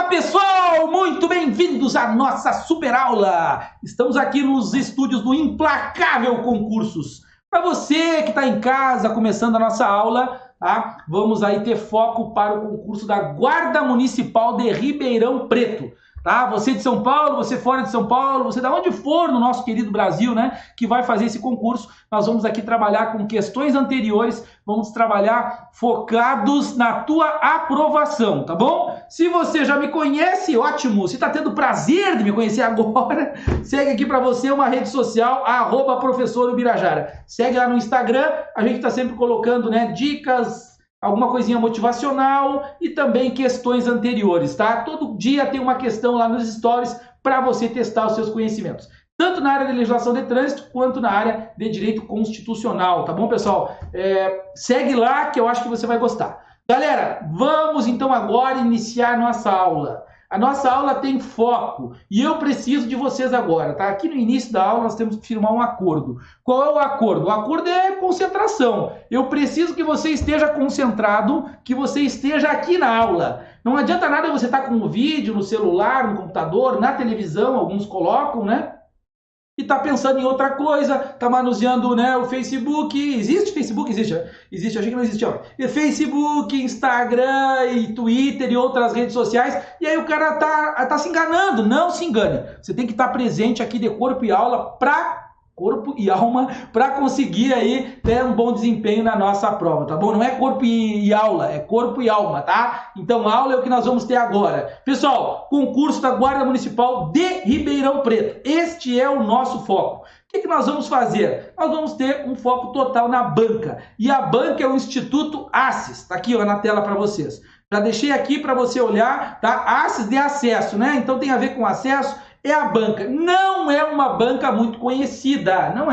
Pessoal, muito bem-vindos à nossa super aula. Estamos aqui nos estúdios do Implacável Concursos. Para você que está em casa, começando a nossa aula, tá? Vamos aí ter foco para o concurso da Guarda Municipal de Ribeirão Preto. Tá? Você de São Paulo, você fora de São Paulo, você de onde for no nosso querido Brasil, né, que vai fazer esse concurso, nós vamos aqui trabalhar com questões anteriores, vamos trabalhar focados na tua aprovação, tá bom? Se você já me conhece, ótimo, se está tendo prazer de me conhecer agora, segue aqui para você uma rede social, @professor Ubirajara. Segue lá no Instagram, a gente está sempre colocando, né, dicas, alguma coisinha motivacional e também questões anteriores, tá? Todo dia tem uma questão lá nos stories para você testar os seus conhecimentos. Tanto na área de legislação de trânsito, quanto na área de direito constitucional, tá bom, pessoal? Segue lá que eu acho que você vai gostar. Galera, vamos então agora iniciar nossa aula. A nossa aula tem foco e eu preciso de vocês agora, tá? Aqui no início da aula nós temos que firmar um acordo. Qual é o acordo? O acordo é concentração. Eu preciso que você esteja concentrado, que você esteja aqui na aula. Não adianta nada você estar com o vídeo no celular, no computador, na televisão, alguns colocam, né? E tá pensando em outra coisa, tá manuseando, né, o Facebook. Existe Facebook? Existe, né? Existe, achei que não existia. Facebook, Instagram e Twitter e outras redes sociais. E aí o cara tá se enganando. Não se engane. Você tem que estar presente aqui de corpo e alma para conseguir aí ter um bom desempenho na nossa prova, tá bom? Não é corpo e aula, é corpo e alma, tá? Então, aula é o que nós vamos ter agora. Pessoal, concurso da Guarda Municipal de Ribeirão Preto. Este é o nosso foco. O que nós vamos fazer? Nós vamos ter um foco total na banca. E a banca é o Instituto Assis. Tá aqui, ó, na tela para vocês. Já deixei aqui para você olhar, tá? Assis de acesso, né? Então tem a ver com acesso. É a banca. Não é uma banca muito conhecida. Não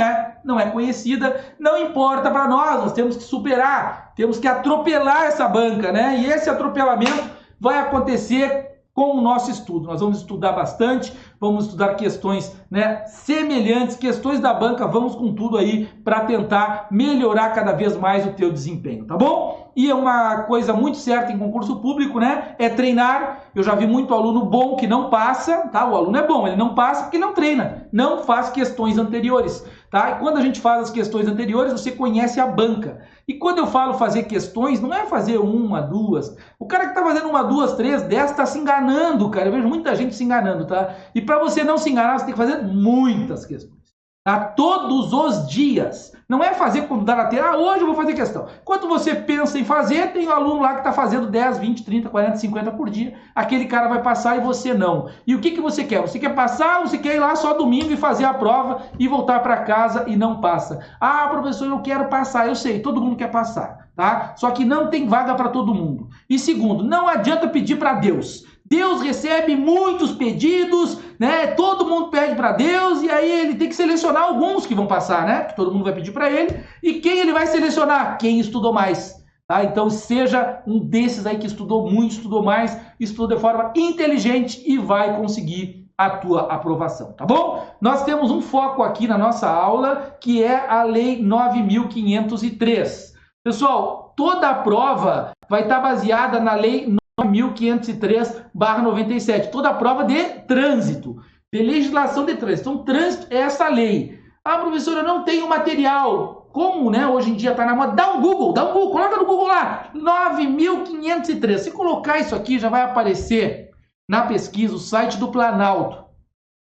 é conhecida. Não importa para nós temos que superar. Temos que atropelar essa banca, né? E esse atropelamento vai acontecer com o nosso estudo. Nós vamos estudar bastante, vamos estudar questões, né, semelhantes, questões da banca, vamos com tudo aí para tentar melhorar cada vez mais o teu desempenho, tá bom? E é uma coisa muito certa em concurso público, né, é treinar. Eu já vi muito aluno bom que não passa, tá? O aluno é bom, ele não passa porque não treina, não faz questões anteriores, tá? E quando a gente faz as questões anteriores, você conhece a banca. E quando eu falo fazer questões, não é fazer uma, duas. O cara que tá fazendo uma, duas, três, 10 tá se enganando, cara. Eu vejo muita gente se enganando, tá? E para você não se enganar, você tem que fazer muitas questões. Tá? Todos os dias. Não é fazer quando dá na tela, hoje eu vou fazer questão. Quando você pensa em fazer, tem um aluno lá que está fazendo 10, 20, 30, 40, 50 por dia. Aquele cara vai passar e você não. E o que você quer? Você quer passar ou você quer ir lá só domingo e fazer a prova e voltar para casa e não passa? Ah, professor, eu quero passar. Eu sei, todo mundo quer passar, tá? Só que não tem vaga para todo mundo. E segundo, não adianta pedir para Deus. Deus recebe muitos pedidos, né? Todo mundo pede para Deus e aí ele tem que selecionar alguns que vão passar, né? Que todo mundo vai pedir para ele. E quem ele vai selecionar? Quem estudou mais, tá? Então seja um desses aí que estudou muito, estudou mais, estudou de forma inteligente e vai conseguir a tua aprovação, tá bom? Nós temos um foco aqui na nossa aula que é a Lei 9.503. Pessoal, toda a prova vai estar baseada na Lei 9.503/97, toda a prova de trânsito, de legislação de trânsito. Então, trânsito é essa lei. Ah, professora, eu não tenho material. Como, né? Hoje em dia está na moda. Dá um Google, coloca no Google lá, 9.503. Se colocar isso aqui, já vai aparecer na pesquisa o site do Planalto.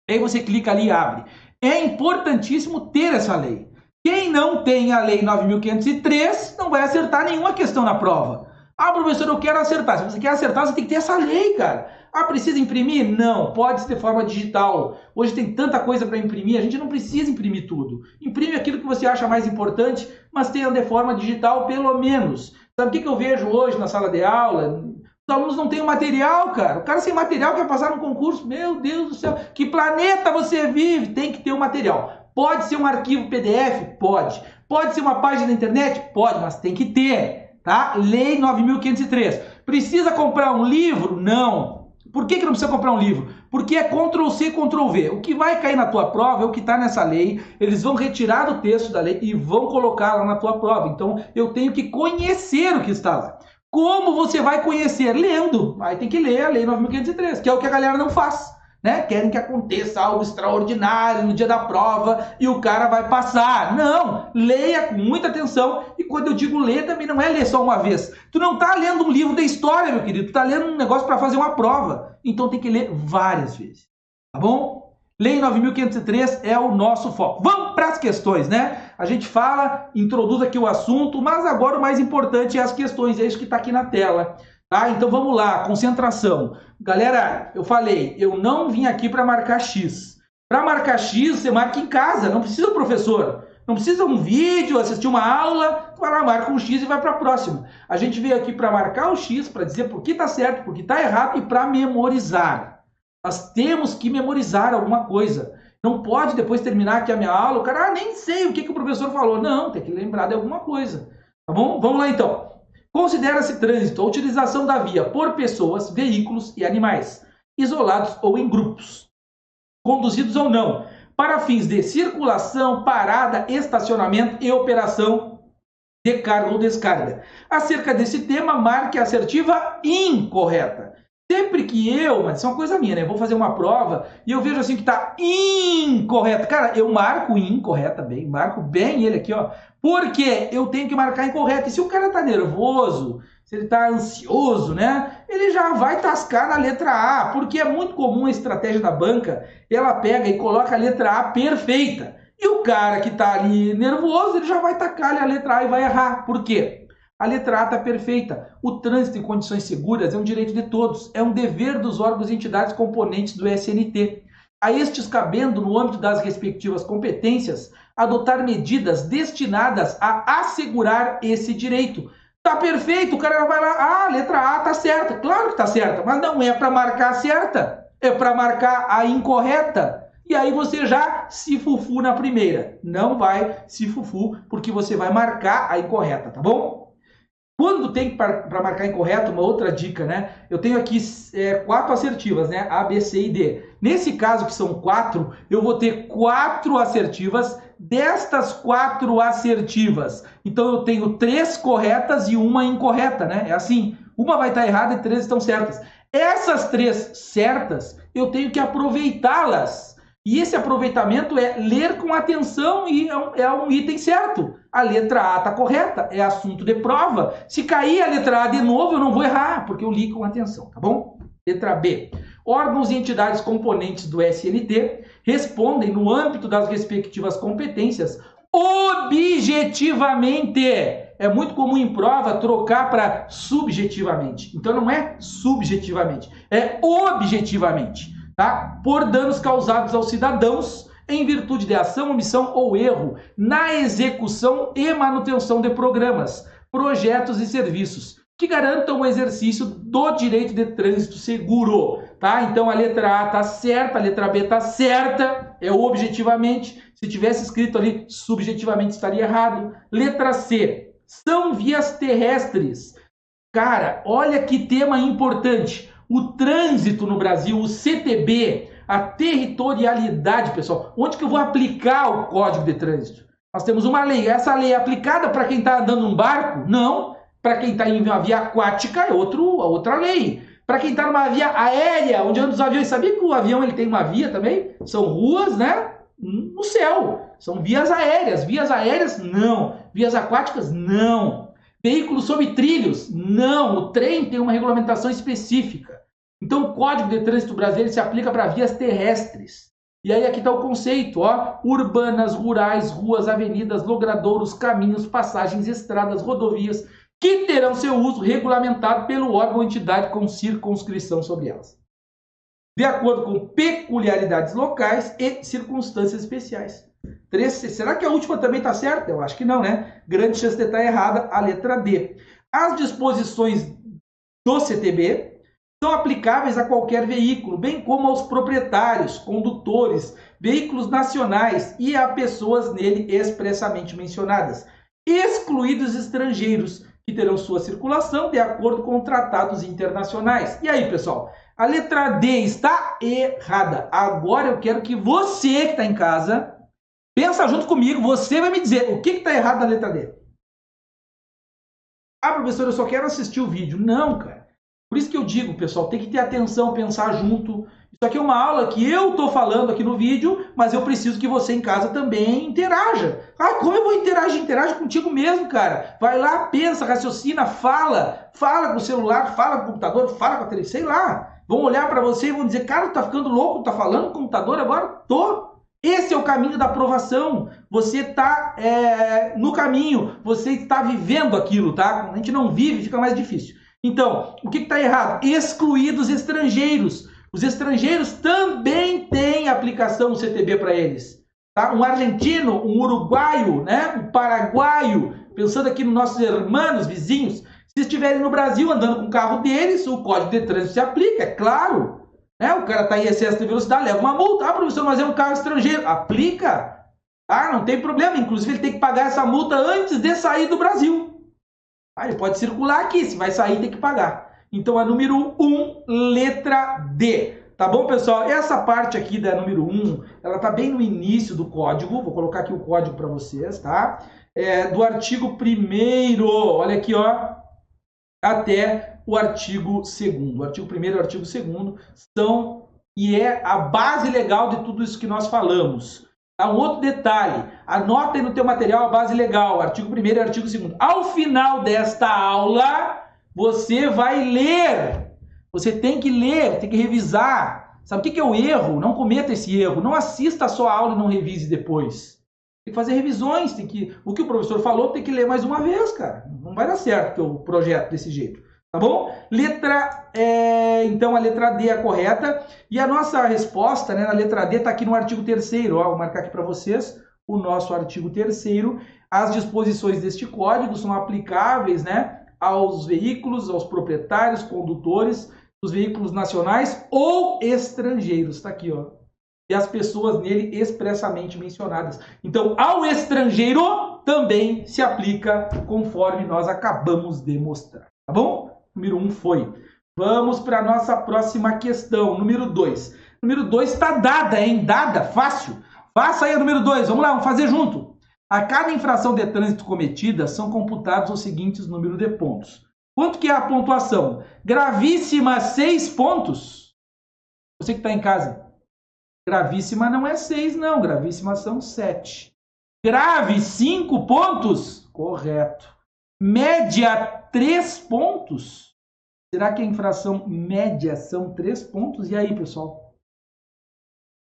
Aí você clica ali e abre. É importantíssimo ter essa lei. Quem não tem a Lei 9.503 não vai acertar nenhuma questão na prova. Ah, professor, eu quero acertar. Se você quer acertar, você tem que ter essa lei, cara. Ah, precisa imprimir? Não, pode ser de forma digital. Hoje tem tanta coisa para imprimir, a gente não precisa imprimir tudo. Imprime aquilo que você acha mais importante, mas tenha de forma digital pelo menos. Sabe o que eu vejo hoje na sala de aula? Os alunos não têm o material, cara. O cara sem material quer passar no concurso. Meu Deus do céu, que planeta você vive? Tem que ter o material. Pode ser um arquivo PDF? Pode. Pode ser uma página da internet? Pode, mas tem que ter. Tá? Lei 9.503. Precisa comprar um livro? Não. Por que não precisa comprar um livro? Porque é Ctrl+C, Ctrl+V. O que vai cair na tua prova é o que está nessa lei. Eles vão retirar o texto da lei e vão colocar lá na tua prova. Então, eu tenho que conhecer o que está lá. Como você vai conhecer? Lendo. Aí tem que ler a Lei 9.503, que é o que a galera não faz. Né? Querem que aconteça algo extraordinário no dia da prova e o cara vai passar. Não, leia com muita atenção. E quando eu digo ler, também não é ler só uma vez. Tu não tá lendo um livro de história, meu querido. Tu tá lendo um negócio para fazer uma prova. Então tem que ler várias vezes. Tá bom? Lei 9.503 é o nosso foco. Vamos para as questões, né? A gente fala, introduz aqui o assunto, mas agora o mais importante é as questões. É isso que está aqui na tela. Tá? Então vamos lá, concentração. Galera, eu falei, eu não vim aqui para marcar X. Para marcar X, você marca em casa, não precisa do professor. Não precisa um vídeo, assistir uma aula, vai lá, marca um X e vai para a próxima. A gente veio aqui para marcar o X, para dizer por que está certo, por que está errado e para memorizar. Nós temos que memorizar alguma coisa. Não pode depois terminar aqui a minha aula, o cara, nem sei o que o professor falou. Não, tem que lembrar de alguma coisa. Tá bom? Vamos lá então. Considera-se trânsito a utilização da via por pessoas, veículos e animais, isolados ou em grupos, conduzidos ou não, para fins de circulação, parada, estacionamento e operação de carga ou descarga. Acerca desse tema, marque a assertiva incorreta. Sempre que mas isso é uma coisa minha, né? Eu vou fazer uma prova e eu vejo assim que tá incorreto. Cara, eu marco incorreta bem, marco bem ele aqui, ó. Porque eu tenho que marcar incorreto. E se o cara tá nervoso, se ele tá ansioso, né? Ele já vai tascar na letra A, porque é muito comum a estratégia da banca, ela pega e coloca a letra A perfeita. E o cara que tá ali nervoso, ele já vai tacar ali a letra A e vai errar. Por quê? A letra A está perfeita. O trânsito em condições seguras é um direito de todos, é um dever dos órgãos e entidades componentes do SNT. A estes cabendo, no âmbito das respectivas competências, adotar medidas destinadas a assegurar esse direito. Tá perfeito, o cara vai lá, a letra A tá certa. Claro que tá certa, mas não é para marcar a certa, é para marcar a incorreta. E aí você já se fufu na primeira. Não vai se fufu, porque você vai marcar a incorreta, tá bom? Quando tem para marcar incorreto, uma outra dica, né? Eu tenho aqui 4 assertivas, né? A, B, C e D. Nesse caso, que são 4, eu vou ter 4 assertivas destas 4 assertivas. Então, eu tenho 3 corretas e uma incorreta, né? É assim, uma vai estar errada e 3 estão certas. Essas 3 certas, eu tenho que aproveitá-las. E esse aproveitamento é ler com atenção e é um item certo. A letra A está correta, é assunto de prova. Se cair a letra A de novo, eu não vou errar, porque eu li com atenção, tá bom? Letra B. Órgãos e entidades componentes do SNT respondem no âmbito das respectivas competências objetivamente. É muito comum em prova trocar para subjetivamente. Então não é subjetivamente, é objetivamente. Tá? Por danos causados aos cidadãos em virtude de ação, omissão ou erro na execução e manutenção de programas, projetos e serviços que garantam o exercício do direito de trânsito seguro. Tá? Então a letra A está certa, a letra B está certa, é objetivamente. Se tivesse escrito ali subjetivamente estaria errado. Letra C, são vias terrestres. Cara, olha que tema importante. O trânsito no Brasil, o CTB, a territorialidade, pessoal. Onde que eu vou aplicar o Código de Trânsito? Nós temos uma lei. Essa lei é aplicada para quem está andando num barco? Não. Para quem está em uma via aquática é outra lei. Para quem está numa via aérea, onde anda os aviões, sabia que o avião ele tem uma via também? São ruas, né? No céu. São vias aéreas. Vias aéreas, não. Vias aquáticas, não. Veículos sobre trilhos, não. O trem tem uma regulamentação específica. Então, o Código de Trânsito brasileiro se aplica para vias terrestres. E aí aqui está o conceito, ó. Urbanas, rurais, ruas, avenidas, logradouros, caminhos, passagens, estradas, rodovias, que terão seu uso regulamentado pelo órgão ou entidade com circunscrição sobre elas, de acordo com peculiaridades locais e circunstâncias especiais. 3C. Será que a última também está certa? Eu acho que não, né? Grande chance de estar errada a letra D. As disposições do CTB são aplicáveis a qualquer veículo, bem como aos proprietários, condutores, veículos nacionais e a pessoas nele expressamente mencionadas, excluídos estrangeiros, que terão sua circulação de acordo com tratados internacionais. E aí, pessoal? A letra D está errada. Agora eu quero que você que está em casa, pensa junto comigo, você vai me dizer o que está errado na letra D. Ah, professor, eu só quero assistir o vídeo. Não, cara. Por isso que eu digo, pessoal, tem que ter atenção, pensar junto. Isso aqui é uma aula que eu estou falando aqui no vídeo, mas eu preciso que você em casa também interaja. Ah, como eu vou interagir? Interage contigo mesmo, cara. Vai lá, pensa, raciocina, fala. Fala com o celular, fala com o computador, fala com a televisão, sei lá. Vão olhar para você e vão dizer, cara, tá ficando louco, tá falando com o computador agora? Tô. Esse é o caminho da aprovação. Você está no caminho, você está vivendo aquilo, tá? Quando a gente não vive, fica mais difícil. Então, o que está errado? Excluir dos estrangeiros. Os estrangeiros também têm aplicação no CTB para eles. Tá? Um argentino, um uruguaio, né? Um paraguaio, pensando aqui nos nossos irmãos, vizinhos, se estiverem no Brasil andando com o carro deles, o Código de Trânsito se aplica, é claro. Né? O cara está em excesso de velocidade, leva uma multa. Ah, professor, mas é um carro estrangeiro. Aplica. Ah, não tem problema. Inclusive, ele tem que pagar essa multa antes de sair do Brasil. Ah, ele pode circular aqui, se vai sair tem que pagar. Então, a número 1, letra D. Tá bom, pessoal? Essa parte aqui da número 1, ela tá bem no início do código. Vou colocar aqui o código para vocês, tá? Do artigo 1º, olha aqui, ó, até o artigo 2º. O artigo 1º e o artigo 2º são, e é a base legal de tudo isso que nós falamos. Um outro detalhe, anota aí no teu material a base legal, artigo 1º e artigo 2º. Ao final desta aula, você vai ler. Você tem que ler, tem que revisar. Sabe o que é o erro? Não cometa esse erro. Não assista a sua aula e não revise depois. Tem que fazer revisões. O que o professor falou tem que ler mais uma vez, cara. Não vai dar certo o projeto desse jeito. Tá bom? Então a letra D é a correta. E a nossa resposta, né, na letra D está aqui no artigo 3º. Ó, vou marcar aqui para vocês o nosso artigo 3º. As disposições deste código são aplicáveis, né, aos veículos, aos proprietários, condutores dos veículos nacionais ou estrangeiros. Está aqui, ó. E as pessoas nele expressamente mencionadas. Então, ao estrangeiro também se aplica conforme nós acabamos de mostrar. Tá bom? Número 1 foi. Vamos para a nossa próxima questão, número 2. Número 2 está dada, hein? Dada, fácil. Faça aí a número 2, vamos lá, vamos fazer junto. A cada infração de trânsito cometida são computados os seguintes números de pontos. Quanto que é a pontuação? Gravíssima, 6 pontos. Você que está em casa. Gravíssima não é 6, não. Gravíssima são 7. Grave, 5 pontos? Correto. Média, 3 pontos? Será que a infração média são 3 pontos? E aí, pessoal?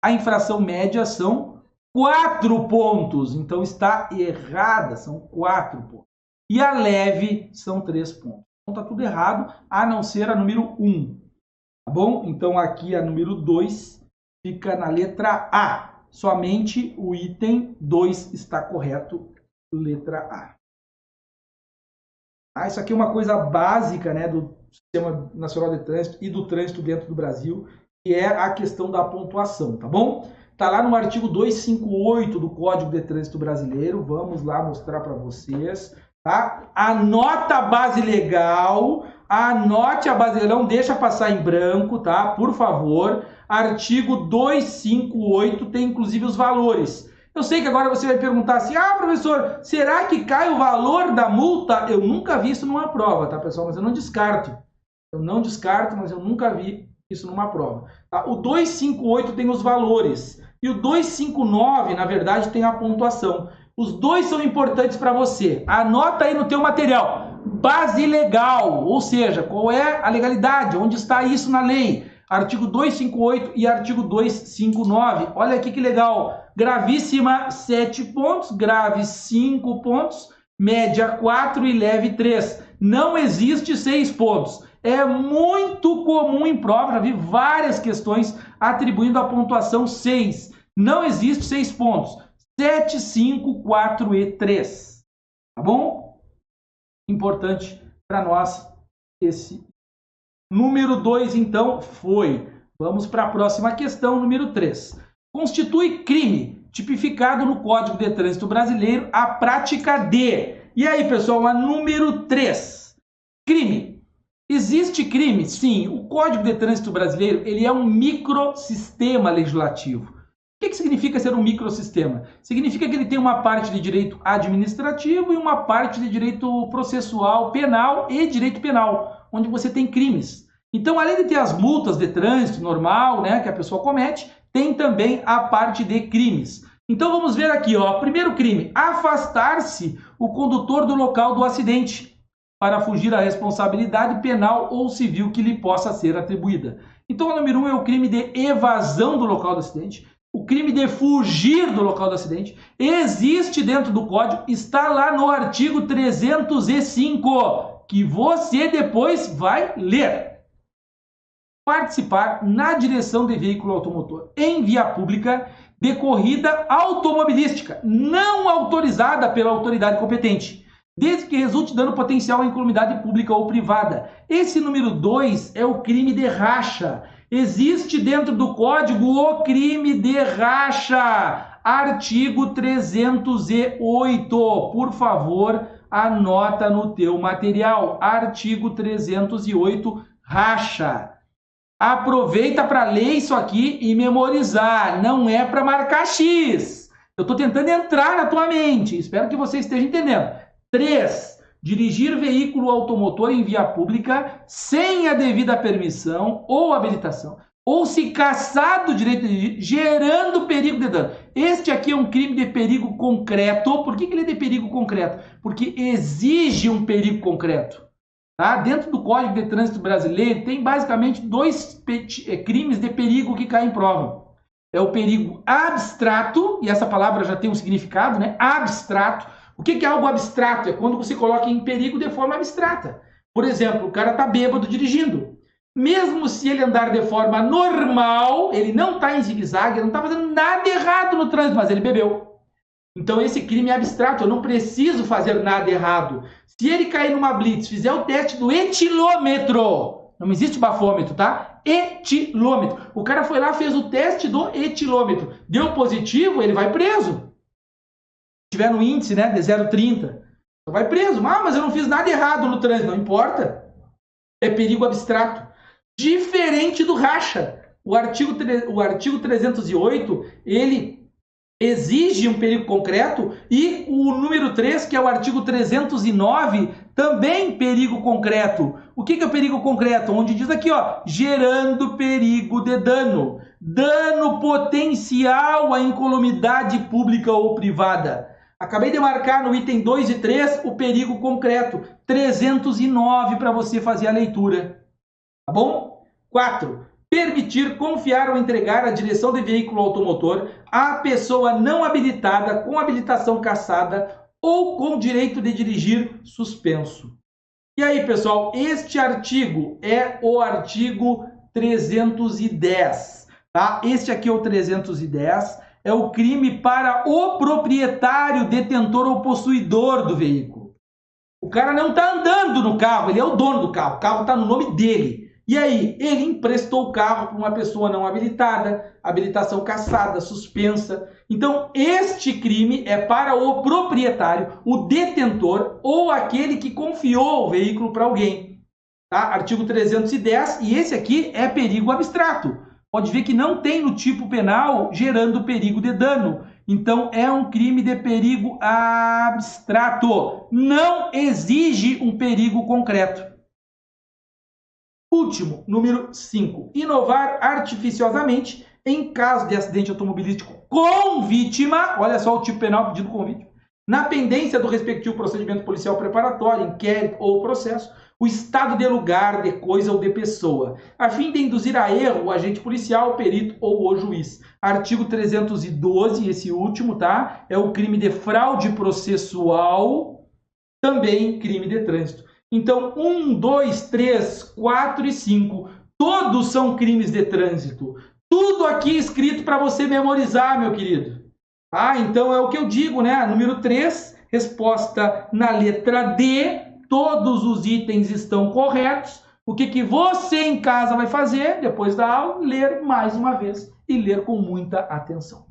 A infração média são 4 pontos. Então, está errada. São 4 pontos. E a leve são 3 pontos. Então, está tudo errado, a não ser a número 1. Tá bom? Então, aqui a número 2 fica na letra A. Somente o item 2 está correto. Letra A. Isso aqui é uma coisa básica, né, do Sistema Nacional de Trânsito e do trânsito dentro do Brasil, que é a questão da pontuação, tá bom? Está lá no artigo 258 do Código de Trânsito Brasileiro. Vamos lá mostrar para vocês, tá? Anota a base legal, anote a base legal, não deixa passar em branco, tá? Por favor. Artigo 258 tem inclusive os valores. Eu sei que agora você vai perguntar assim, ah, professor, será que cai o valor da multa? Eu nunca vi isso numa prova, tá, pessoal? Mas eu não descarto. Eu não descarto, mas eu nunca vi isso numa prova. Tá? O 258 tem os valores. E o 259, na verdade, tem a pontuação. Os dois são importantes para você. Anota aí no teu material. Base legal, ou seja, qual é a legalidade? Onde está isso na lei? Artigo 258 e artigo 259. Olha aqui que legal. Gravíssima, 7 pontos. Grave, 5 pontos. Média, 4 e leve, 3. Não existe 6 pontos. É muito comum em prova. Já vi várias questões atribuindo a pontuação 6. Não existe 6 pontos. 7, 5, 4 e 3. Tá bom? Importante para nós esse. Número 2, então, foi. Vamos para a próxima questão, número 3. Constitui crime tipificado no Código de Trânsito Brasileiro a prática de... E aí, pessoal, a número 3. Crime. Existe crime? Sim. O Código de Trânsito Brasileiro ele é um microsistema legislativo. O que significa ser um microsistema? Significa que ele tem uma parte de direito administrativo e uma parte de direito processual, penal e direito penal, onde você tem crimes. Então, além de ter as multas de trânsito normal, né, que a pessoa comete, tem também a parte de crimes. Então, vamos ver aqui, ó, primeiro crime, afastar-se o condutor do local do acidente para fugir à responsabilidade penal ou civil que lhe possa ser atribuída. Então, o número 1 é o crime de evasão do local do acidente. O crime de fugir do local do acidente existe dentro do Código, está lá no artigo 305, que você depois vai ler. Participar na direção de veículo automotor em via pública de corrida automobilística não autorizada pela autoridade competente, desde que resulte dano potencial à incolumidade pública ou privada. Esse número 2 é o crime de racha. Existe dentro do Código o crime de racha, artigo 308. Por favor, anota no teu material, artigo 308, racha. Aproveita para ler isso aqui e memorizar, não é para marcar X. Eu estou tentando entrar na tua mente, espero que você esteja entendendo. 3. Dirigir veículo automotor em via pública sem a devida permissão ou habilitação, ou se cassado o direito de dirigir, gerando perigo de dano. Este aqui é um crime de perigo concreto. Por que ele é de perigo concreto? Porque exige um perigo concreto. Tá? Dentro do Código de Trânsito Brasileiro tem basicamente 2 crimes de perigo que caem em prova. É o perigo abstrato, e essa palavra já tem um significado, né? Abstrato. O que é algo abstrato? É quando você coloca em perigo de forma abstrata. Por exemplo, o cara está bêbado dirigindo. Mesmo se ele andar de forma normal, ele não está em zigue-zague, ele não está fazendo nada errado no trânsito, mas ele bebeu. Então esse crime é abstrato, eu não preciso fazer nada errado. Se ele cair numa blitz, fizer o teste do etilômetro, não existe bafômetro, tá? Etilômetro. O cara foi lá, fez o teste do etilômetro, deu positivo, ele vai preso. Se tiver no índice, né, de 0,30, vai preso. Ah, mas eu não fiz nada errado no trânsito. Não importa. É perigo abstrato. Diferente do racha. O artigo 308, ele exige um perigo concreto, e o número 3, que é o artigo 309, também perigo concreto. O que é o perigo concreto? Onde diz aqui, ó, gerando perigo de dano. Dano potencial à incolumidade pública ou privada. Acabei de marcar no item 2 e 3 o perigo concreto. 309 para você fazer a leitura. Tá bom? 4. Permitir, confiar ou entregar a direção de veículo automotor à pessoa não habilitada, com habilitação cassada ou com direito de dirigir suspenso. E aí, pessoal, este artigo é o artigo 310, tá? Este aqui é o 310, é o crime para o proprietário, detentor ou possuidor do veículo. O cara não está andando no carro, ele é o dono do carro, o carro está no nome dele. E aí, ele emprestou o carro para uma pessoa não habilitada, habilitação cassada, suspensa. Então, este crime é para o proprietário, o detentor ou aquele que confiou o veículo para alguém. Tá? Artigo 310, e esse aqui é perigo abstrato. Pode ver que não tem no tipo penal gerando perigo de dano. Então, é um crime de perigo abstrato. Não exige um perigo concreto. Último, número 5. Inovar artificiosamente em caso de acidente automobilístico com vítima, olha só o tipo penal pedido com vítima, na pendência do respectivo procedimento policial preparatório, inquérito ou processo, o estado de lugar, de coisa ou de pessoa, a fim de induzir a erro o agente policial, o perito ou o juiz. Artigo 312, esse último, tá? É o crime de fraude processual, também crime de trânsito. Então, 1, 2, 3, 4 e 5, todos são crimes de trânsito. Tudo aqui escrito para você memorizar, meu querido. Ah, então é o que eu digo, né? Número 3, resposta na letra D, todos os itens estão corretos. O que você em casa vai fazer, depois da aula? Ler mais uma vez e ler com muita atenção.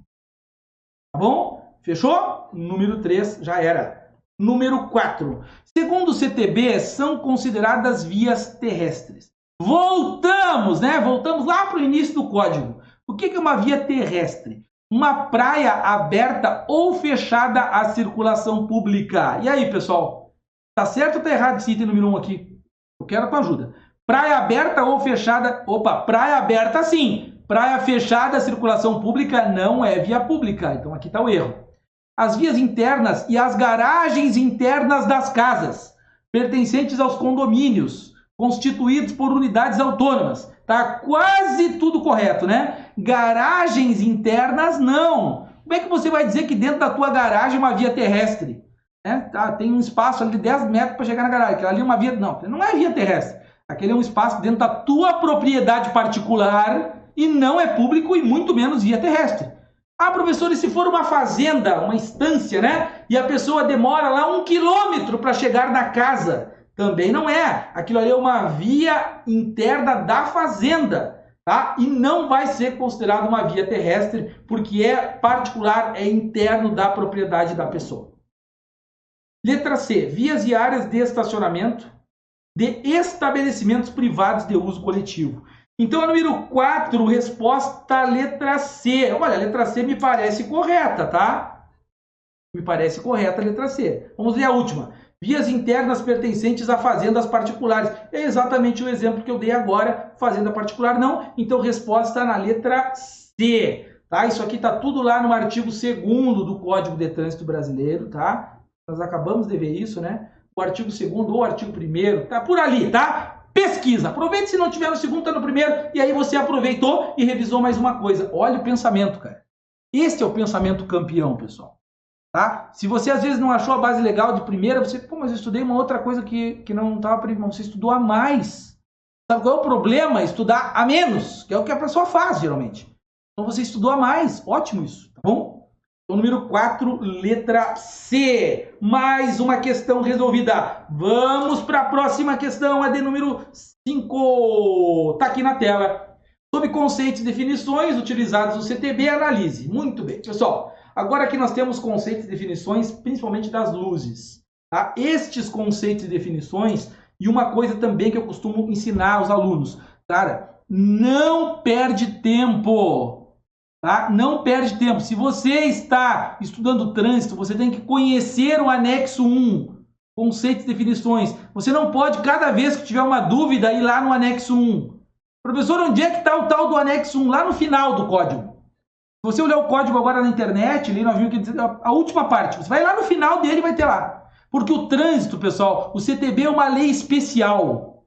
Tá bom? Fechou? Número 3 já era. Número 4. Segundo o CTB, são consideradas vias terrestres. Voltamos, né? Voltamos lá para o início do código. O que é uma via terrestre? uma praia aberta ou fechada à circulação pública. E aí, pessoal? Tá certo ou tá errado esse item número 1 aqui? Eu quero a tua ajuda. Praia aberta ou fechada? Opa, praia aberta sim. Praia fechada à circulação pública não é via pública. Então aqui está o erro. As vias internas e as garagens internas das casas, pertencentes aos condomínios, constituídos por unidades autônomas. Tá quase tudo correto, né? Garagens internas, não. Como é que você vai dizer que dentro da tua garagem é uma via terrestre? Tá, tem um espaço ali de 10 metros para chegar na garagem. Aquela ali é uma via... Não é via terrestre. Aquele é um espaço dentro da tua propriedade particular e não é público e muito menos via terrestre. Ah, professor, e se for uma fazenda, uma estância, né? E a pessoa demora lá 1 quilômetro para chegar na casa? Também não é. Aquilo ali é uma via interna da fazenda, tá? E não vai ser considerado uma via terrestre porque é particular, é interno da propriedade da pessoa. Letra C. Vias e áreas de estacionamento de estabelecimentos privados de uso coletivo. Então, a número 4, resposta letra C. Olha, a letra C me parece correta, tá? Me parece correta a letra C. Vamos ler a última. Vias internas pertencentes a fazendas particulares. É exatamente o exemplo que eu dei agora. Fazenda particular não. Então, resposta na letra C. Tá? Isso aqui está tudo lá no artigo 2º do Código de Trânsito Brasileiro, tá? Nós acabamos de ver isso, né? O artigo 2º ou o artigo 1º, tá por ali, tá? Pesquisa. Aproveite se não tiver no 2º, tá no 1º, e aí você aproveitou e revisou mais uma coisa. Olha o pensamento, cara. Este é o pensamento campeão, pessoal. Tá? Se você às vezes não achou a base legal de primeira, você, pô, mas eu estudei uma outra coisa que não estava prevista. Você estudou a mais. Sabe qual é o problema? Estudar a menos, que é o que a pessoa faz, geralmente. Então você estudou a mais. Ótimo isso, tá bom? Então, número 4, letra C. Mais uma questão resolvida. Vamos para a próxima questão, a de número 5. Está aqui na tela. Sob conceitos e definições utilizados no CTB, analise. Muito bem, pessoal. Agora aqui nós temos conceitos e definições, principalmente das luzes. Tá? Estes conceitos e definições, e uma coisa também que eu costumo ensinar aos alunos. Cara, não perde tempo. Tá? Não perde tempo. Se você está estudando trânsito, você tem que conhecer o anexo 1, conceitos e definições. Você não pode, cada vez que tiver uma dúvida, ir lá no anexo 1. Professor, onde é que está o tal do anexo 1? Lá no final do código. Se você olhar o código agora na internet, ali nós vimos que a última parte, você vai lá no final dele e vai ter lá. Porque o trânsito, pessoal, o CTB é uma lei especial.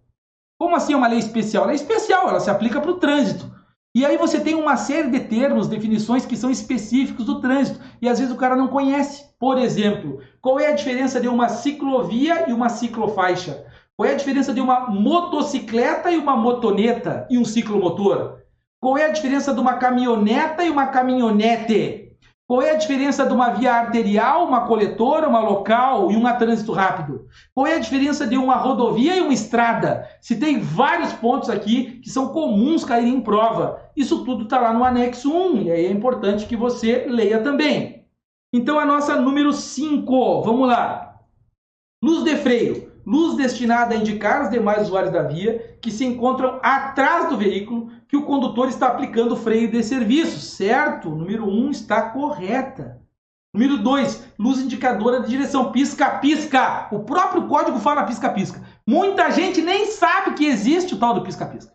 Como assim é uma lei especial? Ela é especial, ela se aplica para o trânsito. E aí você tem uma série de termos, definições que são específicos do trânsito. E às vezes o cara não conhece. Por exemplo, qual é a diferença de uma ciclovia e uma ciclofaixa? Qual é a diferença de uma motocicleta e uma motoneta e um ciclomotor? Qual é a diferença de uma caminhoneta e uma caminhonete? Qual é a diferença de uma via arterial, uma coletora, uma local e uma trânsito rápido? Qual é a diferença de uma rodovia e uma estrada? Se tem vários pontos aqui que são comuns caírem em prova. Isso tudo está lá no anexo 1 e aí é importante que você leia também. Então a nossa número 5, vamos lá. Luz de freio. Luz destinada a indicar os demais usuários da via que se encontram atrás do veículo que o condutor está aplicando o freio de serviço, certo? Número 1 está correta. Número 2, luz indicadora de direção, pisca-pisca. O próprio código fala pisca-pisca. Muita gente nem sabe que existe o tal do pisca-pisca.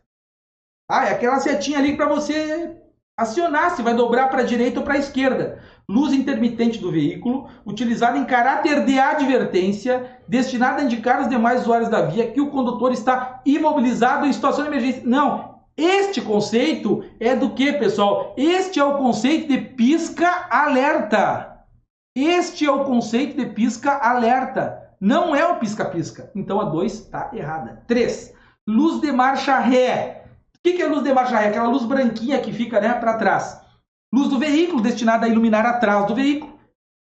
Ah, é aquela setinha ali para você acionar se vai dobrar para a direita ou para a esquerda. Luz intermitente do veículo, utilizada em caráter de advertência, destinada a indicar aos demais usuários da via que o condutor está imobilizado em situação de emergência. Não, este conceito é do que, pessoal? Este é o conceito de pisca-alerta. Este é o conceito de pisca-alerta. Não é o pisca-pisca. Então a 2 está errada. 3. Luz de marcha ré. O que é luz de marcha ré? Aquela luz branquinha que fica, né, para trás. Luz do veículo, destinada a iluminar atrás do veículo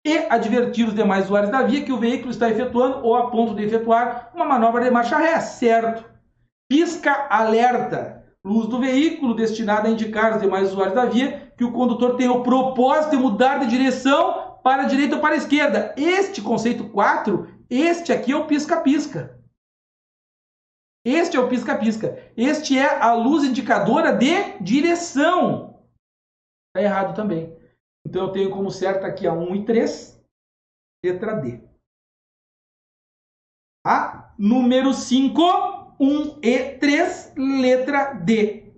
e advertir os demais usuários da via que o veículo está efetuando ou a ponto de efetuar uma manobra de marcha ré, certo? Pisca-alerta. Luz do veículo, destinada a indicar os demais usuários da via que o condutor tem o propósito de mudar de direção para a direita ou para a esquerda. Este conceito 4, este aqui é o pisca-pisca. Este é o pisca-pisca. Este é a luz indicadora de direção. Está errado também. Então eu tenho como certo aqui a 1 e 3, letra D. A número 5, 1 e 3, letra D.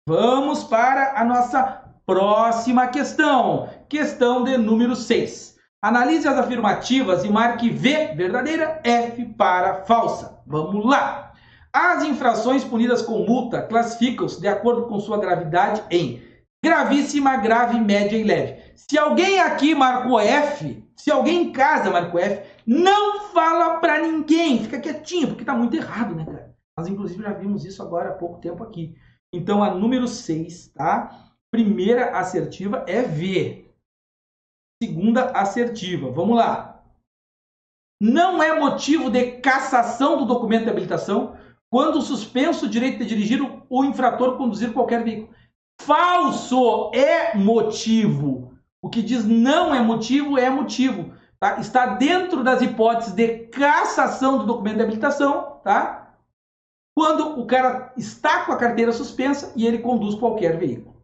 Vamos para a nossa próxima questão. Questão de número 6. Analise as afirmativas e marque V verdadeira, F para falsa. Vamos lá. As infrações punidas com multa classificam-se de acordo com sua gravidade em gravíssima, grave, média e leve. Se alguém aqui marcou F, se alguém em casa marcou F, não fala pra ninguém, fica quietinho, porque tá muito errado, né, cara? Nós, inclusive, já vimos isso agora há pouco tempo aqui. Então, a número 6, tá? Primeira assertiva é V. Segunda assertiva, vamos lá. Não é motivo de cassação do documento de habilitação quando suspenso o direito de dirigir o infrator conduzir qualquer veículo. Falso é motivo. O que diz não é motivo, é motivo. Tá? Está dentro das hipóteses de cassação do documento de habilitação, tá? Quando o cara está com a carteira suspensa e ele conduz qualquer veículo.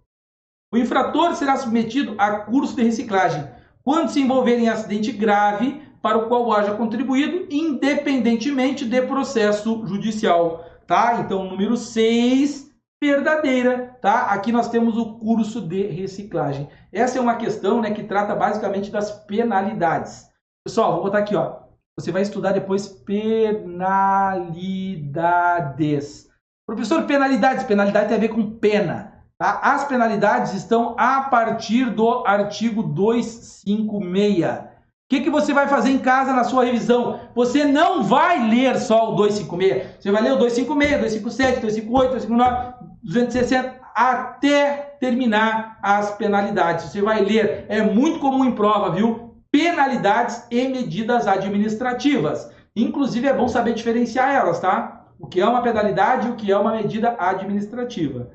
O infrator será submetido a curso de reciclagem quando se envolver em acidente grave para o qual haja contribuído, independentemente de processo judicial. Tá? Então, número 6, verdadeira. Tá? Aqui nós temos o curso de reciclagem. Essa é uma questão, né, que trata basicamente das penalidades. Pessoal, vou botar aqui, ó. Você vai estudar depois penalidades. Professor, penalidades. Penalidade tem a ver com pena. Tá? As penalidades estão a partir do artigo 256. O que você vai fazer em casa na sua revisão? Você não vai ler só o 256. Você vai ler o 256, 257, 258, 259, 260, até terminar as penalidades. Você vai ler. É muito comum em prova, viu? Penalidades e medidas administrativas. Inclusive, é bom saber diferenciar elas, tá? O que é uma penalidade e o que é uma medida administrativa.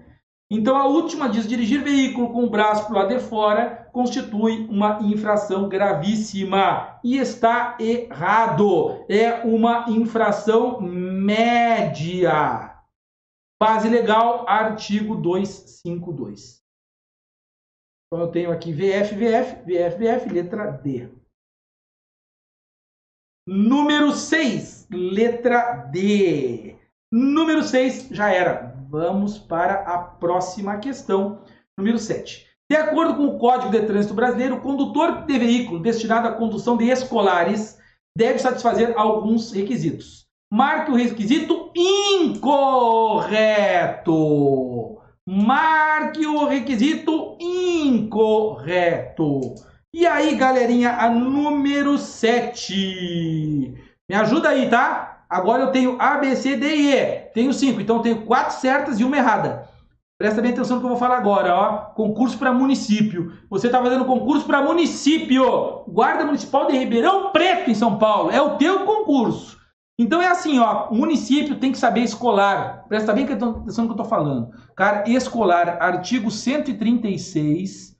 Então, a última diz: dirigir veículo com o braço para o lado de fora constitui uma infração gravíssima. E está errado. É uma infração média. Base legal, artigo 252. Então, eu tenho aqui VF, VF, VF, VF, letra D. Número 6, letra D. Número 6, já era. Vamos para a próxima questão, número 7. De acordo com o Código de Trânsito Brasileiro, o condutor de veículo destinado à condução de escolares deve satisfazer alguns requisitos. Marque o requisito incorreto. Marque o requisito incorreto. E aí, galerinha, a número 7. Me ajuda aí, tá? Agora eu tenho A, B, C, D e E. Tenho 5, então eu tenho 4 certas e uma errada. Presta bem atenção no que eu vou falar agora, ó. Concurso para município. Você está fazendo concurso para município. Guarda Municipal de Ribeirão Preto, em São Paulo. É o teu concurso. Então é assim, ó. O município tem que saber escolar. Presta bem atenção no que eu estou falando. Cara, escolar, artigo 136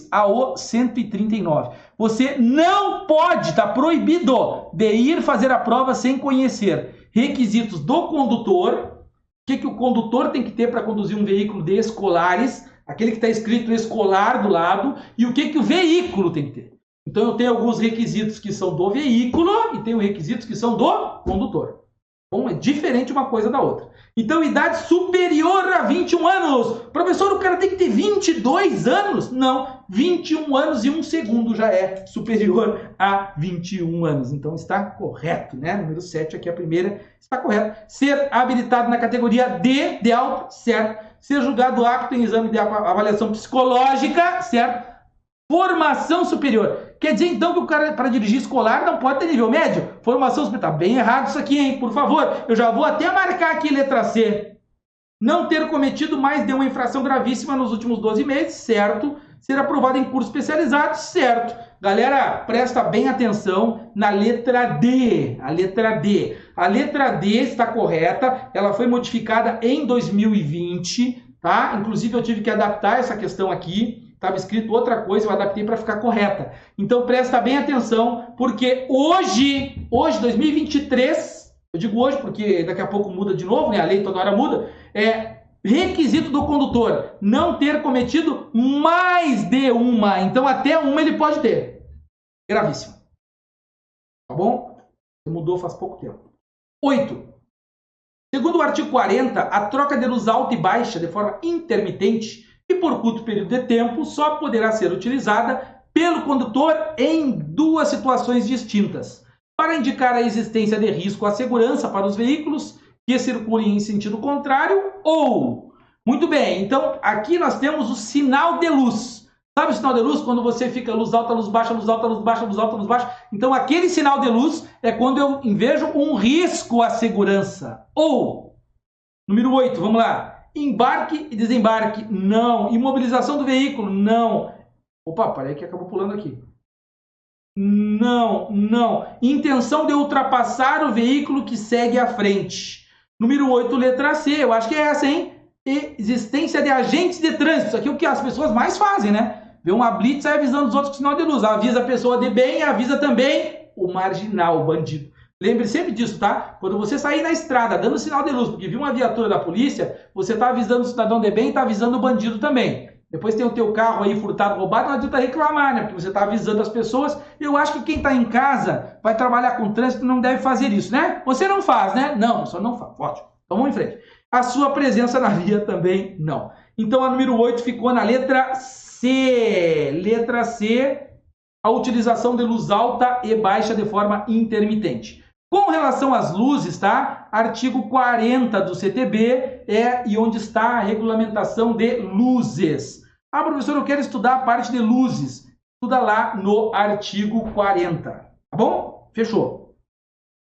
ao 139. Você não pode, está proibido de ir fazer a prova sem conhecer requisitos do condutor. O que o condutor tem que ter para conduzir um veículo de escolares, aquele que está escrito escolar do lado, e o que o veículo tem que ter. Então eu tenho alguns requisitos que são do veículo e tenho requisitos que são do condutor. Bom, é diferente uma coisa da outra. Então, idade superior a 21 anos. Professor, o cara tem que ter 22 anos? Não, 21 anos e 1 segundo já é superior a 21 anos. Então, está correto, né? Número 7 aqui, a primeira, está correto. Ser habilitado na categoria D, de alto, certo. Ser julgado apto em exame de avaliação psicológica, certo. Formação superior. Quer dizer, então, que o cara, para dirigir escolar, não pode ter nível médio? Formação superior. Tá bem errado isso aqui, hein? Por favor, eu já vou até marcar aqui letra C. Não ter cometido mais de uma infração gravíssima nos últimos 12 meses, certo. Ser aprovado em curso especializado, certo. Galera, presta bem atenção na letra D. A letra D. A letra D está correta. Ela foi modificada em 2020, tá? Inclusive, eu tive que adaptar essa questão aqui. Estava escrito outra coisa, eu adaptei para ficar correta. Então, presta bem atenção, porque hoje, 2023, eu digo hoje porque daqui a pouco muda de novo, né? A lei toda hora muda, Requisito do condutor, não ter cometido mais de uma. Então, até uma ele pode ter. Gravíssimo. Tá bom? Mudou faz pouco tempo. 8. Segundo o artigo 40, a troca de luz alta e baixa de forma intermitente e por curto período de tempo só poderá ser utilizada pelo condutor em duas situações distintas. Para indicar a existência de risco à segurança para os veículos que circulem em sentido contrário ou... Muito bem, então aqui nós temos o sinal de luz. Sabe o sinal de luz? Quando você fica luz alta, luz baixa, luz alta, luz baixa, luz alta, luz baixa. Então aquele sinal de luz é quando eu vejo um risco à segurança. Ou, número 8, vamos lá. Embarque e desembarque, não. Imobilização do veículo, não. Opa, parei que acabou pulando aqui. Não, não. Intenção de ultrapassar o veículo que segue à frente. Número 8, letra C. Eu acho que é essa, hein? Existência de agentes de trânsito. Isso aqui é o que as pessoas mais fazem, né? Vê uma blitz e sai avisando os outros com sinal de luz. Avisa a pessoa de bem e avisa também o marginal, o bandido. Lembre sempre disso, tá? Quando você sair na estrada dando sinal de luz porque viu uma viatura da polícia, você está avisando o cidadão de bem e está avisando o bandido também. Depois tem o teu carro aí furtado, roubado, não adianta reclamar, né? Porque você está avisando as pessoas. Eu acho que quem está em casa vai trabalhar com trânsito não deve fazer isso, né? Você não faz, né? Não, só não faz. Ótimo. Então vamos em frente. A sua presença na via também não. Então a número 8 ficou na letra C. Letra C, a utilização de luz alta e baixa de forma intermitente. Com relação às luzes, tá? Artigo 40 do CTB e onde está a regulamentação de luzes. Ah, professor, eu quero estudar a parte de luzes. Estuda lá no artigo 40, tá bom? Fechou.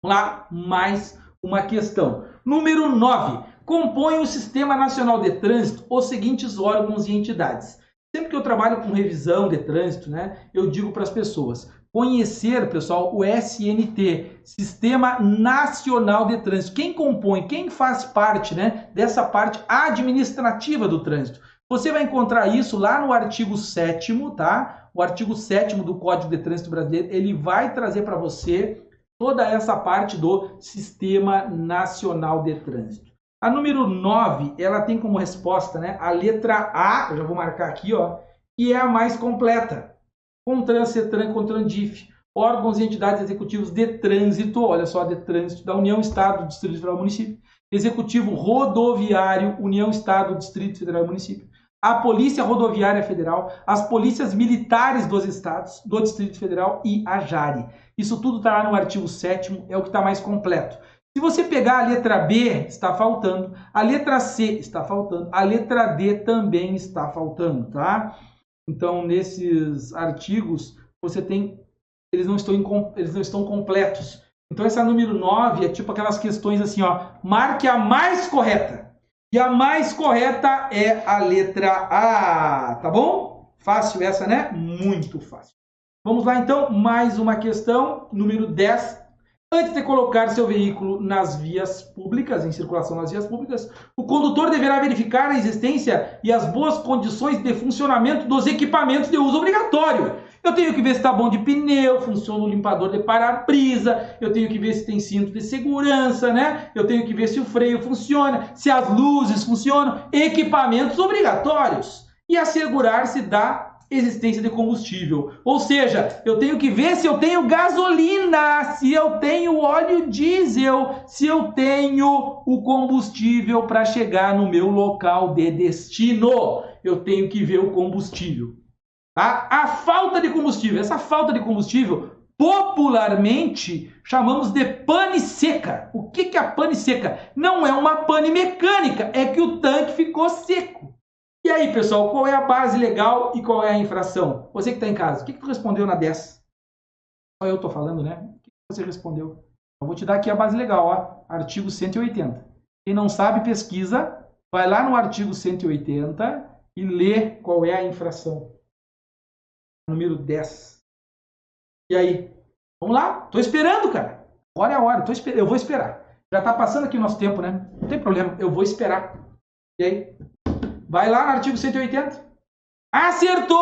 Vamos lá, mais uma questão. Número 9. Compõe o Sistema Nacional de Trânsito os seguintes órgãos e entidades. Sempre que eu trabalho com revisão de trânsito, né, eu digo para as pessoas conhecer, pessoal, o SNT, Sistema Nacional de Trânsito. Quem compõe, quem faz parte, né, dessa parte administrativa do trânsito. Você vai encontrar isso lá no artigo 7º, tá? O artigo 7º do Código de Trânsito Brasileiro, ele vai trazer para você toda essa parte do Sistema Nacional de Trânsito. A número 9, ela tem como resposta, né, a letra A, eu já vou marcar aqui, ó, que é a mais completa. CONTRAN, CETRAN, CONTRANDIF, órgãos e entidades executivos de trânsito, olha só, de trânsito da União, Estado, Distrito Federal e Município, Executivo Rodoviário, União, Estado, Distrito Federal e Município, a Polícia Rodoviária Federal, as polícias militares dos estados, do Distrito Federal e a JARE. Isso tudo está lá no artigo 7º, é o que está mais completo. Se você pegar a letra B, está faltando, a letra C está faltando, a letra D também está faltando, tá? Então, nesses artigos, você tem, eles não estão completos. Então, essa número 9 é tipo aquelas questões assim, ó, marque a mais correta. E a mais correta é a letra A, tá bom? Fácil essa, né? Muito fácil. Vamos lá, então, mais uma questão, número 10. Antes de colocar seu veículo nas vias públicas, em circulação nas vias públicas, o condutor deverá verificar a existência e as boas condições de funcionamento dos equipamentos de uso obrigatório. Eu tenho que ver se está bom de pneu, funciona o limpador de para-brisa, eu tenho que ver se tem cinto de segurança, né? Eu tenho que ver se o freio funciona, se as luzes funcionam, equipamentos obrigatórios. E assegurar-se da existência de combustível. Ou seja, eu tenho que ver se eu tenho gasolina, se eu tenho óleo diesel, se eu tenho o combustível para chegar no meu local de destino. Eu tenho que ver o combustível. Tá? A falta de combustível, essa falta de combustível, popularmente chamamos de pane seca. O que é a pane seca? Não é uma pane mecânica, é que o tanque ficou seco. E aí, pessoal, qual é a base legal e qual é a infração? Você que está em casa, o que tu respondeu na 10? Só eu estou falando, né? O que você respondeu? Eu vou te dar aqui a base legal, ó, artigo 180. Quem não sabe, pesquisa, vai lá no artigo 180 e lê qual é a infração. Número 10. E aí? Vamos lá? Estou esperando, cara. Agora é a hora, eu vou esperar. Já está passando aqui o nosso tempo, né? Não tem problema, eu vou esperar. E aí? Vai lá no artigo 180. Acertou!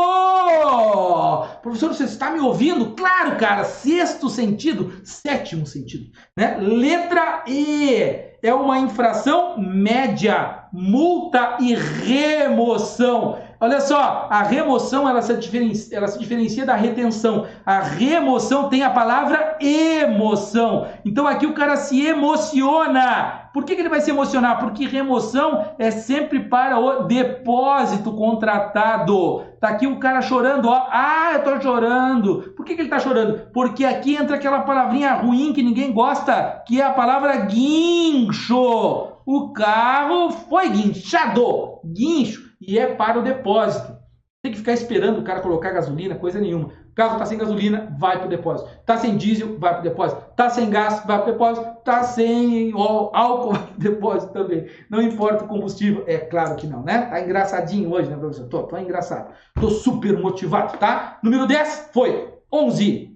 Professor, você está me ouvindo? Claro, cara. Sexto sentido, sétimo sentido, né? Letra E. É uma infração média, multa e remoção. Olha só, a remoção ela se diferencia da retenção. A remoção tem a palavra emoção. Então aqui o cara se emociona. Por que ele vai se emocionar? Porque remoção é sempre para o depósito contratado. Tá aqui o cara chorando, ó. Ah, eu tô chorando. Por que ele tá chorando? Porque aqui entra aquela palavrinha ruim que ninguém gosta, que é a palavra guincho. O carro foi guinchado. Guincho. E é para o depósito. Tem que ficar esperando o cara colocar gasolina, coisa nenhuma. O carro está sem gasolina, vai para o depósito. Está sem diesel, vai para o depósito. Está sem gás, vai para o depósito. Está sem álcool, vai para o depósito também. Não importa o combustível. É claro que não, né? Tá engraçadinho hoje, né, professor? Tô engraçado. Tô super motivado, tá? Número 10 foi 11.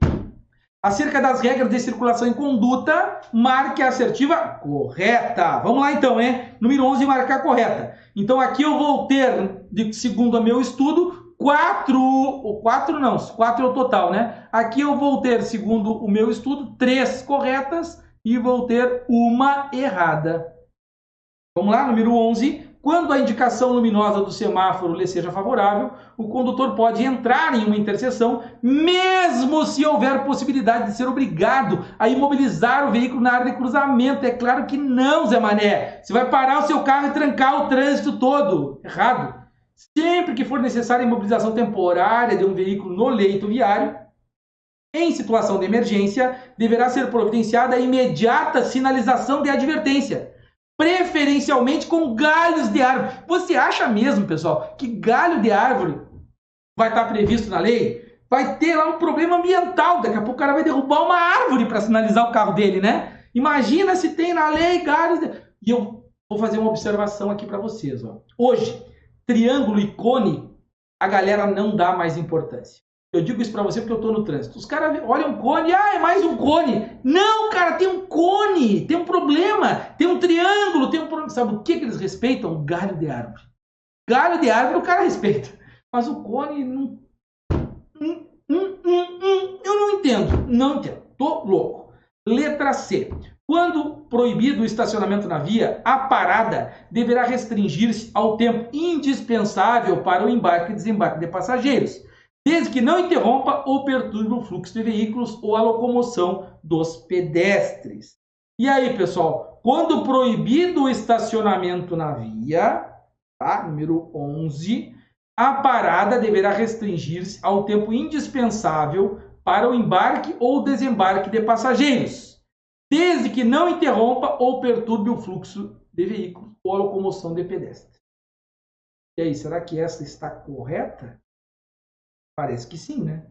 Acerca das regras de circulação em conduta, marque a assertiva correta. Vamos lá então, hein? Número 11, marcar correta. Então aqui eu vou ter, segundo o meu estudo, 4 é o total, né? Aqui eu vou ter, segundo o meu estudo, 3 corretas e vou ter uma errada. Vamos lá, número 11. Quando a indicação luminosa do semáforo lhe seja favorável, o condutor pode entrar em uma interseção, mesmo se houver possibilidade de ser obrigado a imobilizar o veículo na área de cruzamento. É claro que não, Zé Mané. Você vai parar o seu carro e trancar o trânsito todo. Errado. Sempre que for necessária a imobilização temporária de um veículo no leito viário, em situação de emergência, deverá ser providenciada a imediata sinalização de advertência, preferencialmente com galhos de árvore. Você acha mesmo, pessoal, que galho de árvore vai estar previsto na lei? Vai ter lá um problema ambiental. Daqui a pouco o cara vai derrubar uma árvore para sinalizar o carro dele, né? Imagina se tem na lei galhos de... E eu vou fazer uma observação aqui para vocês. Ó. Hoje, triângulo e cone, a galera não dá mais importância. Eu digo isso para você porque eu estou no trânsito. Os caras olham um cone, é mais um cone. Não, cara, tem um cone, tem um problema, tem um triângulo, tem um problema. Sabe o que eles respeitam? O galho de árvore. Galho de árvore o cara respeita. Mas o cone não... Eu não entendo. Não entendo. Tô louco. Letra C. Quando proibido o estacionamento na via, a parada deverá restringir-se ao tempo indispensável para o embarque e desembarque de passageiros, desde que não interrompa ou perturbe o fluxo de veículos ou a locomoção dos pedestres. E aí, pessoal, quando proibido o estacionamento na via, tá? Número 11, a parada deverá restringir-se ao tempo indispensável para o embarque ou desembarque de passageiros, desde que não interrompa ou perturbe o fluxo de veículos ou a locomoção de pedestres. E aí, será que essa está correta? Parece que sim, né?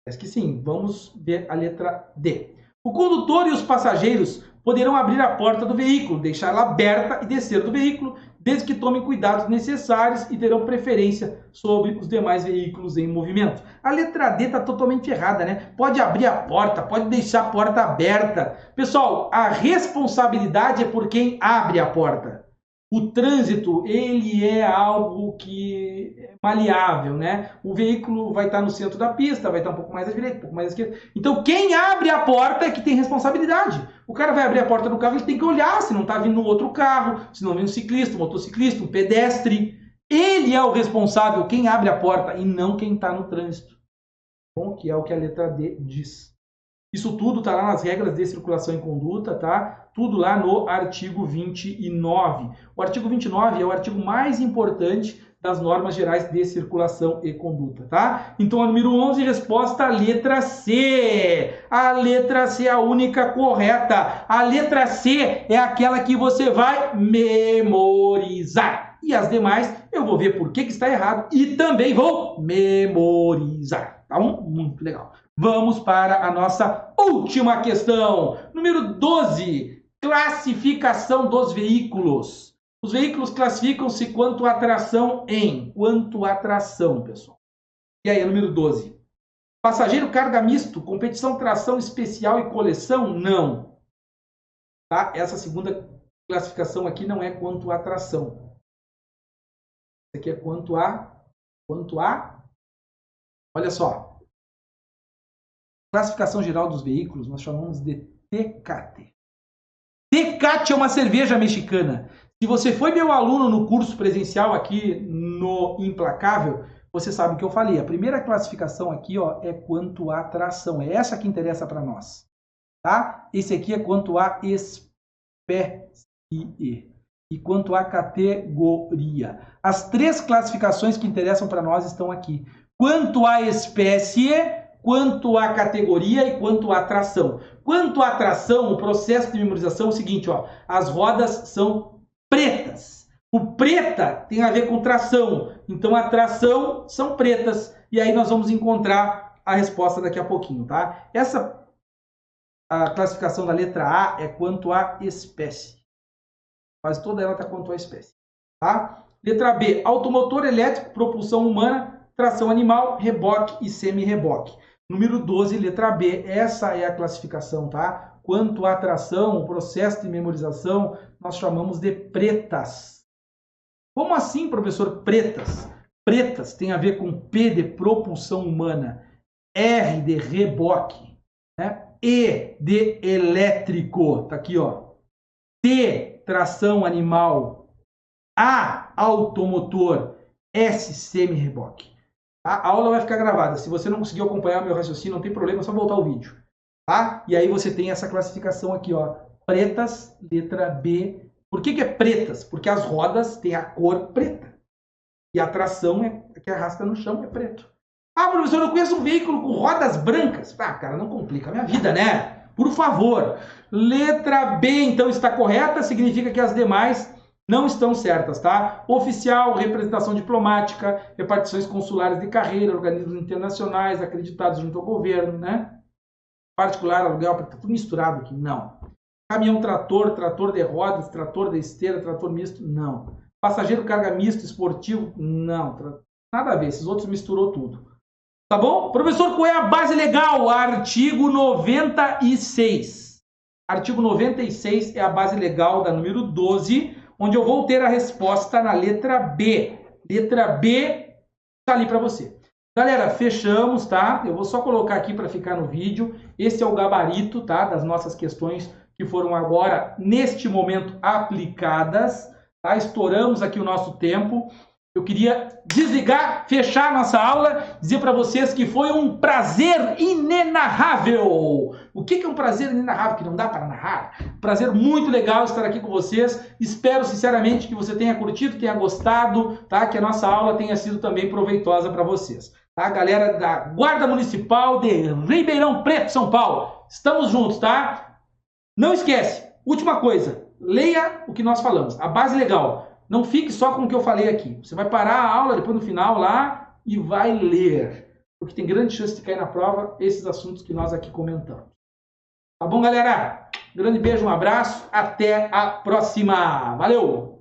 Parece que sim. Vamos ver a letra D. O condutor e os passageiros poderão abrir a porta do veículo, deixá-la aberta e descer do veículo, desde que tomem cuidados necessários e terão preferência sobre os demais veículos em movimento. A letra D está totalmente errada, né? Pode abrir a porta, pode deixar a porta aberta. Pessoal, a responsabilidade é por quem abre a porta. O trânsito, ele é algo que é maleável, né? O veículo vai estar no centro da pista, vai estar um pouco mais à direita, um pouco mais à esquerda. Então, quem abre a porta é que tem responsabilidade. O cara vai abrir a porta do carro, ele tem que olhar se não está vindo um outro carro, se não vem um ciclista, um motociclista, um pedestre. Ele é o responsável, quem abre a porta, e não quem está no trânsito. Bom, que é o que a letra D diz. Isso tudo está lá nas regras de circulação e conduta, tá? Tudo lá no artigo 29. O artigo 29 é o artigo mais importante das normas gerais de circulação e conduta, tá? Então, a número 11, resposta a letra C. A letra C é a única correta. A letra C é aquela que você vai memorizar. E as demais, eu vou ver por que está errado e também vou memorizar, tá bom? Muito legal. Vamos para a nossa última questão. Número 12. Classificação dos veículos. Os veículos classificam-se quanto à tração em... Quanto à tração, pessoal. E aí, número 12. Passageiro, carga misto, competição, tração especial e coleção? Não. Tá? Essa segunda classificação aqui não é quanto à tração. Essa aqui é quanto à quanto a... Olha só. Classificação geral dos veículos, nós chamamos de Tecate. Tecate é uma cerveja mexicana. Se você foi meu aluno no curso presencial aqui no Implacável, você sabe o que eu falei. A primeira classificação aqui, ó, é quanto à tração. É essa que interessa para nós. Tá? Esse aqui é quanto à espécie e quanto à categoria. As três classificações que interessam para nós estão aqui. Quanto à espécie, quanto à categoria e quanto à tração. Quanto à tração, o processo de memorização é o seguinte, ó, as rodas são pretas. O preta tem a ver com tração, então a tração são pretas. E aí nós vamos encontrar a resposta daqui a pouquinho, tá? A classificação da letra A é quanto à espécie. Quase toda ela está quanto à espécie, tá? Letra B, automotor elétrico, propulsão humana, tração animal, reboque e semi-reboque. Número 12, letra B, essa é a classificação, tá? Quanto à tração, o processo de memorização, nós chamamos de pretas. Como assim, professor, pretas? Pretas tem a ver com P de propulsão humana, R de reboque, né? E de elétrico, tá aqui, ó. T, tração animal, A, automotor, S, semi-reboque. A aula vai ficar gravada. Se você não conseguiu acompanhar o meu raciocínio, não tem problema, é só voltar o vídeo. Tá? E aí você tem essa classificação aqui, ó. Pretas, letra B. Por que é pretas? Porque as rodas têm a cor preta. E a tração que arrasta no chão é preto. Ah, professor, eu conheço um veículo com rodas brancas. Ah, cara, não complica a minha vida, né? Por favor. Letra B, então, está correta. Significa que as demais não estão certas, tá? Oficial, representação diplomática, repartições consulares de carreira, organismos internacionais acreditados junto ao governo, né? Particular, aluguel, tá tudo misturado aqui. Não. Caminhão trator, trator de rodas, trator de esteira, trator misto, não. Passageiro carga misto, esportivo, não. Nada a ver, esses outros misturou tudo. Tá bom? Professor, qual é a base legal? Artigo 96. Artigo 96 é a base legal da número 12, onde eu vou ter a resposta na letra B. Letra B tá ali para você. Galera, fechamos, tá? Eu vou só colocar aqui para ficar no vídeo. Esse é o gabarito, tá? Das nossas questões que foram agora, neste momento, aplicadas. Tá? Estouramos aqui o nosso tempo. Eu queria desligar, fechar a nossa aula, dizer para vocês que foi um prazer inenarrável. O que é um prazer inenarrável? Que não dá para narrar. Prazer muito legal estar aqui com vocês. Espero sinceramente que você tenha curtido, tenha gostado, tá? Que a nossa aula tenha sido também proveitosa para vocês. Tá? Galera da Guarda Municipal de Ribeirão Preto, São Paulo. Estamos juntos, tá? Não esquece, última coisa, leia o que nós falamos, a base legal. Não fique só com o que eu falei aqui. Você vai parar a aula depois no final lá e vai ler. Porque tem grande chance de cair na prova esses assuntos que nós aqui comentamos. Tá bom, galera? Grande beijo, um abraço. Até a próxima. Valeu!